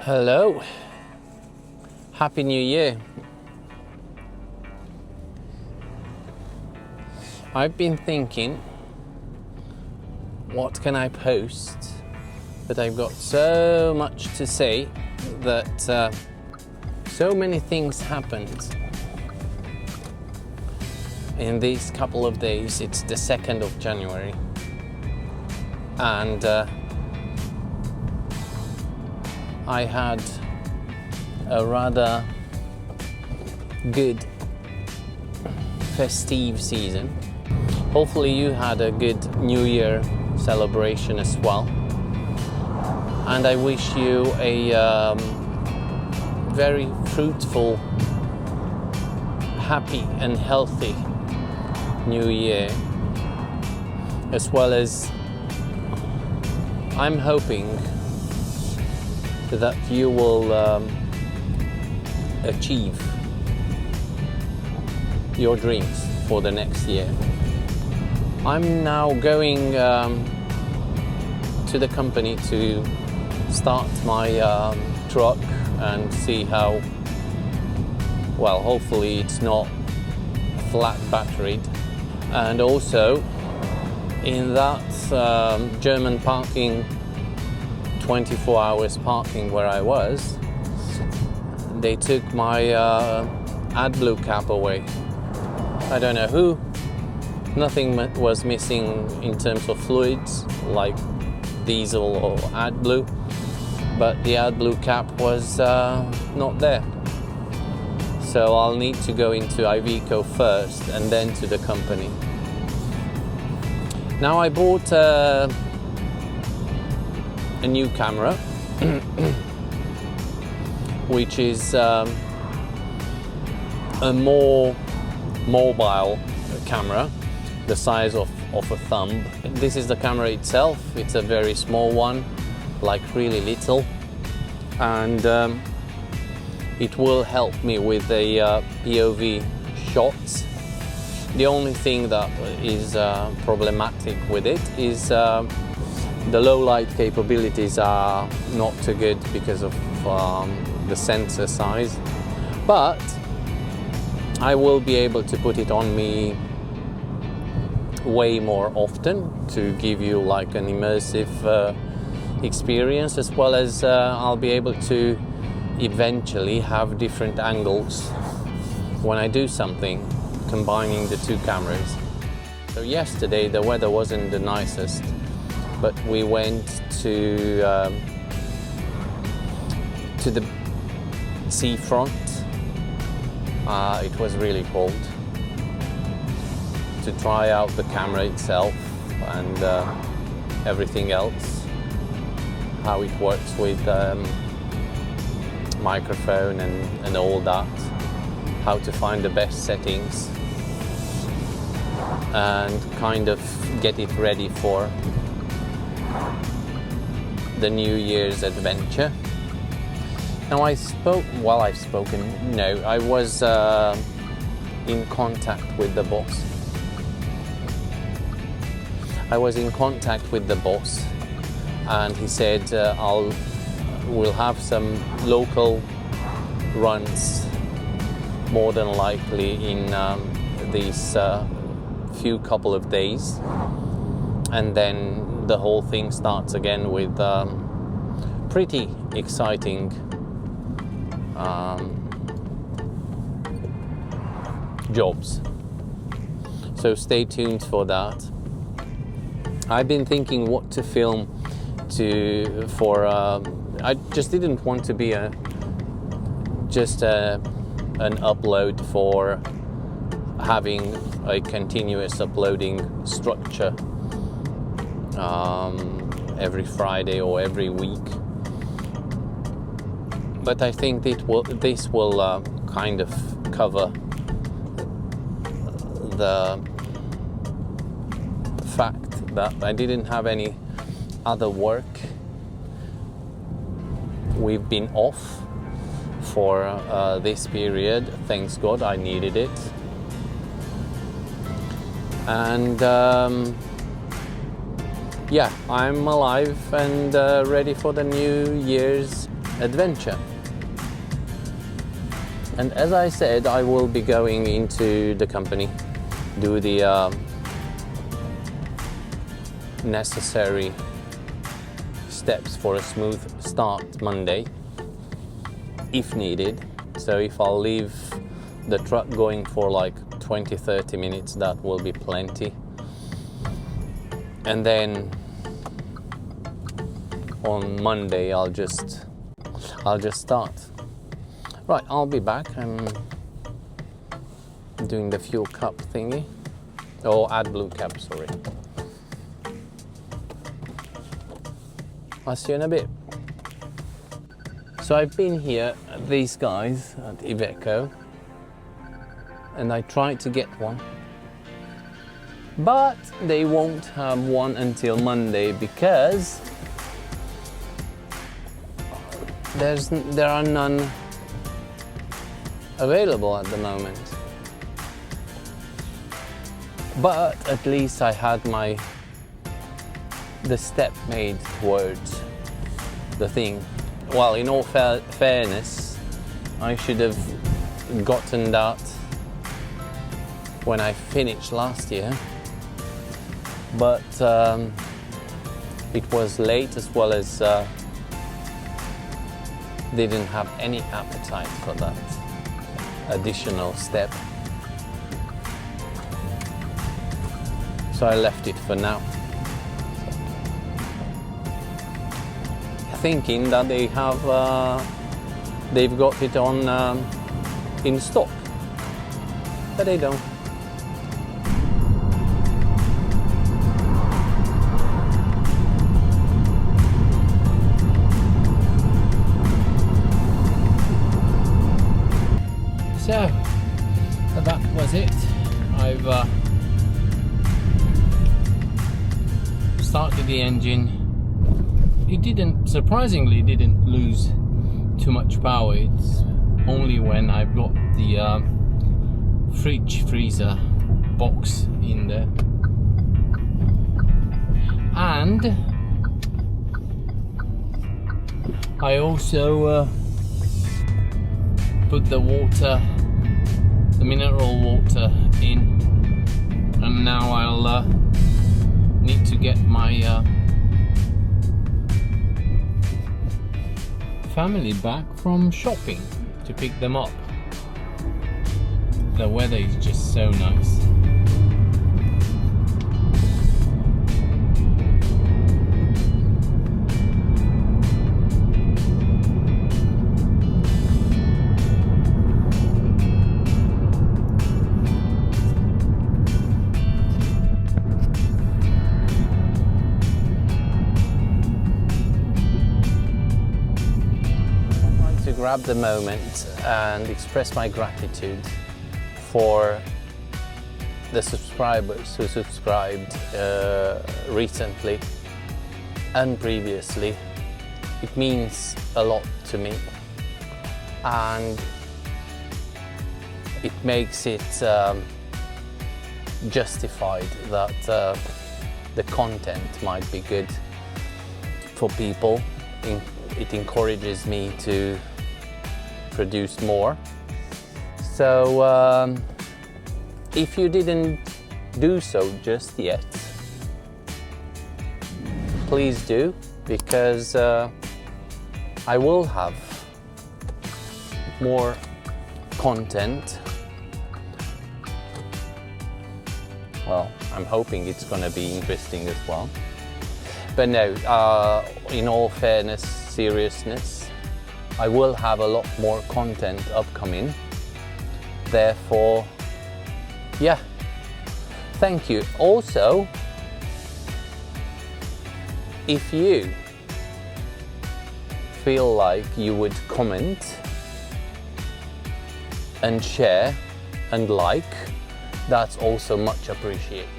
Hello, Happy New Year. I've been thinking, what can I post? But I've got so much to say that so many things happened in these couple of days. It's the 2nd of January and I had a rather good festive season. Hopefully you had a good New Year celebration as well. And I wish you a very fruitful, happy and healthy New Year. As well as I'm hoping that you will achieve your dreams for the next year. I'm now going to the company to start my truck and see how, well, hopefully it's not flat batteried. And also in that German parking, 24 hours parking where I was, they took my AdBlue cap away. I don't know who. Nothing was missing in terms of fluids like diesel or AdBlue, but the AdBlue cap was not there. So I'll need to go into Iveco first and then to the company. Now I bought a new camera which is a more mobile camera, the size of a thumb. This is the camera itself. It's a very small one, like really little, and it will help me with the POV shots. The only thing that is problematic with it is the low light capabilities are not too good because of the sensor size, but I will be able to put it on me way more often to give you like an immersive experience, as well as I'll be able to eventually have different angles when I do something, combining the two cameras. So yesterday the weather wasn't the nicest, but we went to the seafront. It was really cold, to try out the camera itself and everything else, how it works with microphone and all that, how to find the best settings and kind of get it ready for the New Year's adventure. Now I was in contact with the boss. I was in contact with the boss and he said we'll have some local runs more than likely in these few couple of days, and then the whole thing starts again with pretty exciting jobs. So stay tuned for that. I've been thinking what to film I just didn't want to be an upload for having a continuous uploading structure every Friday or every week. But I think this will kind of cover the fact that I didn't have any other work. We've been off for this period. Thanks God, I needed it. And yeah, I'm alive and ready for the New Year's adventure. And as I said, I will be going into the company, do the necessary steps for a smooth start Monday, if needed. So if I'll leave the truck going for like 20-30 minutes, that will be plenty. And then on Monday I'll just start. Right, I'll be back. I'm doing the fuel cap thingy. Oh, AdBlue cap, sorry. I'll see you in a bit. So I've been here at these guys at Iveco, and I tried to get one, but they won't have one until Monday because there are none available at the moment. But at least I had the step made towards the thing. Well, in all fairness, I should have gotten that when I finished last year, but it was late, as well as didn't have any appetite for that additional step, so I left it for now, thinking that they've got it on in stock, but they don't. So that was it. I've started the engine. It surprisingly didn't lose too much power. It's only when I've got the freezer box in there. And I also put the mineral water in, and now I'll need to get my family back from shopping to pick them up. The weather is just so nice. Grab the moment and express my gratitude for the subscribers who subscribed recently and previously. It means a lot to me, and it makes it justified that the content might be good for people. It encourages me to produce more. So if you didn't do so just yet, please do, because I will have more content. Well, I'm hoping it's going to be interesting as well. But no, in all fairness, seriousness, I will have a lot more content upcoming. Therefore, yeah, thank you. Also, if you feel like you would comment and share and like, that's also much appreciated.